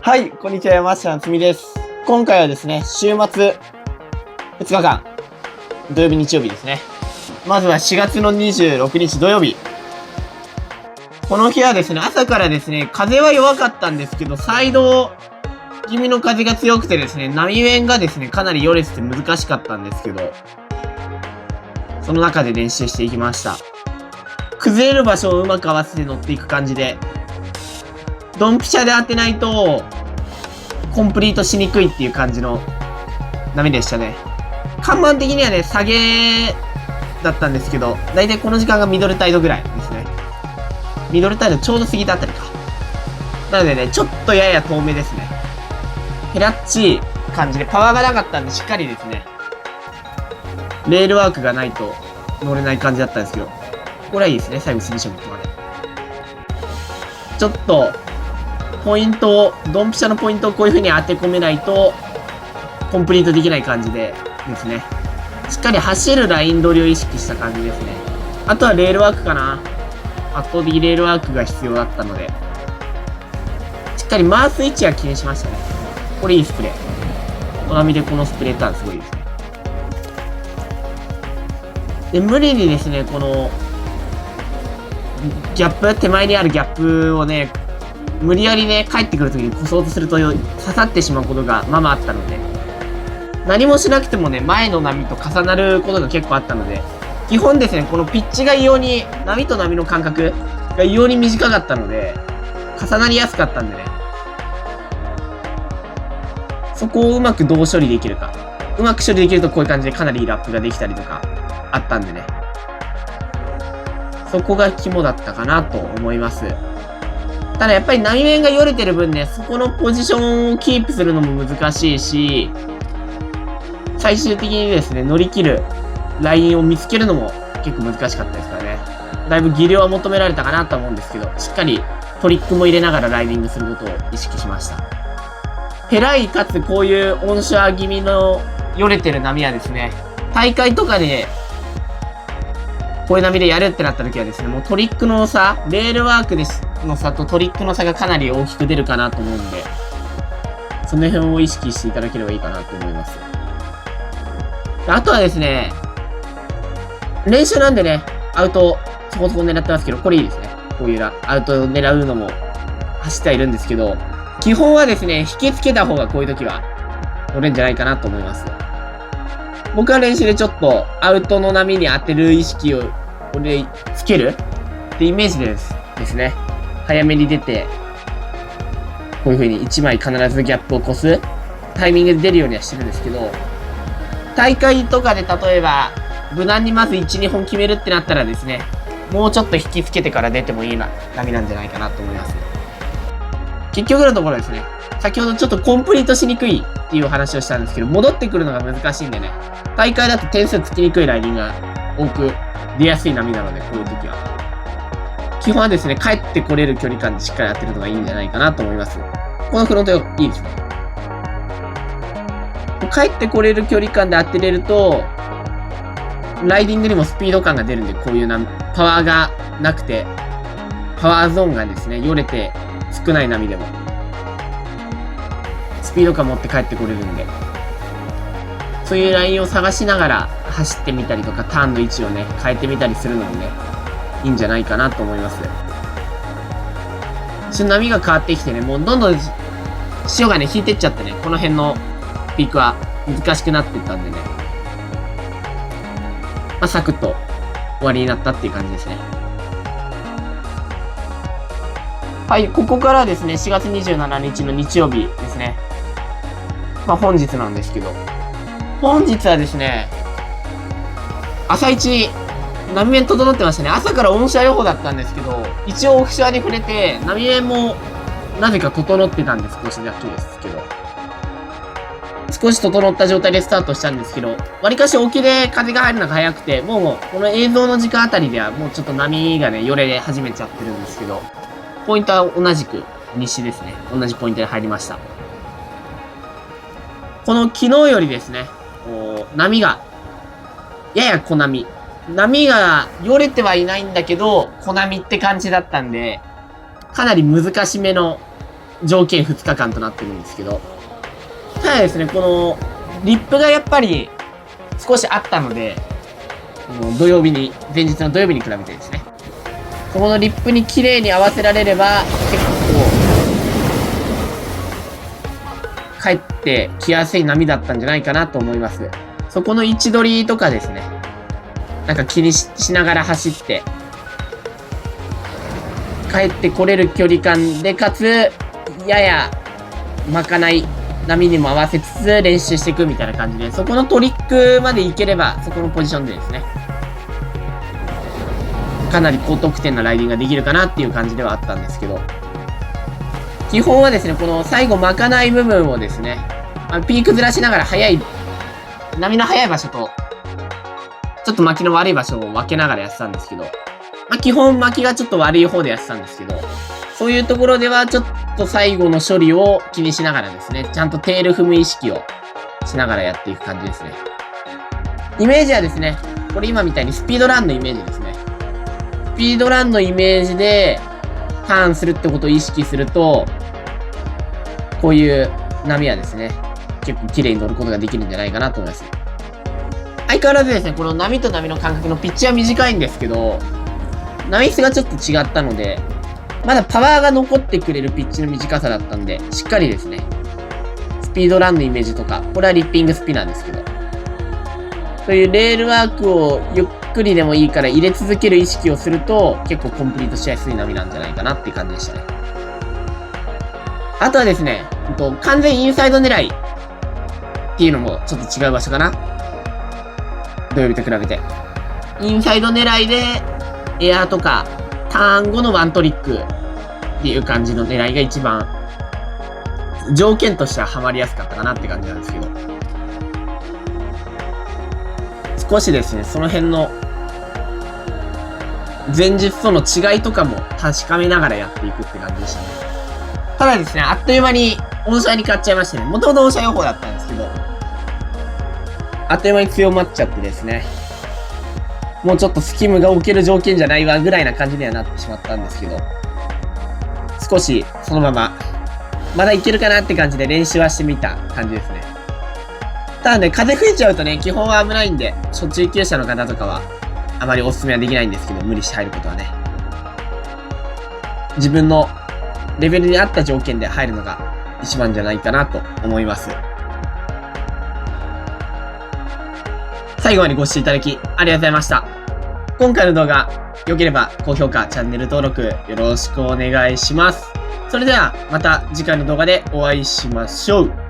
はい、こんにちは、山下夏美です。今回はですね、週末2日間、土曜日、日曜日ですね。まずは4月の26日土曜日。この日はですね、朝からですね、風は弱かったんですけど、サイド気味の風が強くてですね、波面がですね、かなりよれてて難しかったんですけど、その中で練習していきました。崩れる場所をうまく合わせて乗っていく感じで、ドンピシャで当てないと、コンプリートしにくいっていう感じの波でしたね。看板的にはね、下げだったんですけど、だいたいこの時間がミドルタイドぐらいですね。ミドルタイドちょうど過ぎたあたりか。なのでね、ちょっとやや遠めですね。ヘラッチい感じで、パワーがなかったんで、しっかりですね、レールワークがないと乗れない感じだったんですけど、これはいいですね、最後スリーショットまで。ちょっと、ポイントを、ドンピシャのポイントをこういう風に当て込めないと、コンプリートできない感じでですね。しっかり走るライン取りを意識した感じですね。あとはレールワークかな。圧倒的レールワークが必要だったので、しっかり回す位置は気にしましたね。これいいスプレー。お波でこのスプレーターンすごいですね。で、無理にですね、この、ギャップ、手前にあるギャップをね、無理やりね、帰ってくるときに越そうとすると刺さってしまうことがままあったので、何もしなくてもね、前の波と重なることが結構あったので、基本ですね、このピッチが異様に、波と波の間隔が異様に短かったので、重なりやすかったんでね、そこをうまくどう処理できるか。うまく処理できるとこういう感じでかなりいいラップができたりとかあったんでね、そこが肝だったかなと思います。ただやっぱり波面がよれてる分ね、そこのポジションをキープするのも難しいし、最終的にですね、乗り切るラインを見つけるのも結構難しかったですからね。だいぶ技量は求められたかなと思うんですけど、しっかりトリックも入れながらライディングすることを意識しました。ペライかつこういうオンシャー気味のよれてる波はですね、大会とかでこういう波でやるってなった時はですね、もうトリックの差、レールワークの差とトリックの差がかなり大きく出るかなと思うんで、その辺を意識していただければいいかなと思います。あとはですね、練習なんでね、アウトそこそこ狙ってますけど、これいいですね。こういうアウトを狙うのも走ってはいるんですけど、基本はですね、引きつけた方がこういう時は乗れるんじゃないかなと思います。僕は練習でちょっとアウトの波に当てる意識をつけるってイメージですね。早めに出て、こういう風に1枚必ずギャップを越すタイミングで出るようにはしてるんですけど、大会とかで例えば、無難にまず1、2本決めるってなったらですね、もうちょっと引きつけてから出てもいい波なんじゃないかなと思います。結局のところですね、先ほどちょっとコンプリートしにくいっていう話をしたんですけど、戻ってくるのが難しいんでね、大会だと点数つきにくいライディングが多く出やすい波なので、こういう時は。基本はですね、帰ってこれる距離感でしっかり当てるのがいいんじゃないかなと思います。このフロントいいですね。帰ってこれる距離感で当てれると、ライディングにもスピード感が出るんで、こういうパワーがなくて、パワーゾーンがですね、よれて少ない波でも、スピード感持って帰ってこれるんで、そういうラインを探しながら走ってみたりとか、ターンの位置をね、変えてみたりするのもね、いいんじゃないかなと思います。波が変わってきてね、もうどんどん潮がね、引いてっちゃってね、この辺のピークは難しくなっていったんでね、まあ、サクッと終わりになったっていう感じですね。はい、ここからですね、4月27日の日曜日ですね。まあ、本日なんですけど、本日はですね、朝一、波面整ってましたね。朝からオンシャー予報だったんですけど、一応オフシャーに触れて、波面もなぜか整ってたんです、少しだけですけど。少し整った状態でスタートしたんですけど、わりかし沖で風が入るのが早くて、もうこの映像の時間あたりではもうちょっと波がね、よれ始めちゃってるんですけど、ポイントは同じく西ですね。同じポイントで入りました。この昨日よりですね、波が、やや小波。波がよれてはいないんだけど、小波って感じだったんで、かなり難しめの条件2日間となってるんですけど、ただですね、この、リップがやっぱり少しあったので、土曜日に、前日の土曜日に比べてですね、そこのリップに綺麗に合わせられれば、結構、帰ってきやすい波だったんじゃないかなと思います。そこの位置取りとかですね、なんか気に しながら走って、帰ってこれる距離感で、かつ、やや、まかない波にも合わせつつ練習していくみたいな感じで、そこのトリックまでいければ、そこのポジションでですね、かなり高得点なライディングができるかなっていう感じではあったんですけど、基本はですね、この最後まかない部分をですね、ピークずらしながら波の速い場所と、ちょっと巻きの悪い場所を分けながらやってたんですけど、基本巻きがちょっと悪い方でやってたんですけど、そういうところではちょっと最後の処理を気にしながらですね、ちゃんとテール踏む意識をしながらやっていく感じですね。イメージはですね、これ今みたいにスピードランのイメージですね。スピードランのイメージでターンするってことを意識すると、こういう波はですね、結構綺麗に乗ることができるんじゃないかなと思います。相変わらずですね、この波と波の間隔のピッチは短いんですけど、波質がちょっと違ったので、まだパワーが残ってくれるピッチの短さだったんで、しっかりですね、スピードランのイメージとか、これはリッピングスピナーですけど、そういうレールワークをゆっくりでもいいから入れ続ける意識をすると、結構コンプリートしやすい波なんじゃないかなっていう感じでしたね。あとはですね、完全インサイド狙いっていうのもちょっと違う場所かな。土曜日と比べて。インサイド狙いで、エアーとか、ターン後のワントリックっていう感じの狙いが一番条件としてはハマりやすかったかなって感じなんですけど、少しですね、その辺の前日との違いとかも確かめながらやっていくって感じでしたね。ただですね、あっという間にオンシャに変わっちゃいましてね、もともとオンシャ予報だったんですけど、あっという間に強まっちゃってですね、もうちょっとスキムが置ける条件じゃないわぐらいな感じにはなってしまったんですけど、少しそのまま、まだいけるかなって感じで練習はしてみた感じですね。ただね、風吹いちゃうとね、基本は危ないんで、初中級者の方とかは、あまりお勧めはできないんですけど、無理して入ることはね。自分のレベルに合った条件で入るのが一番じゃないかなと思います。最後までご視聴いただきありがとうございました。今回の動画良ければ高評価、チャンネル登録よろしくお願いします。それではまた次回の動画でお会いしましょう。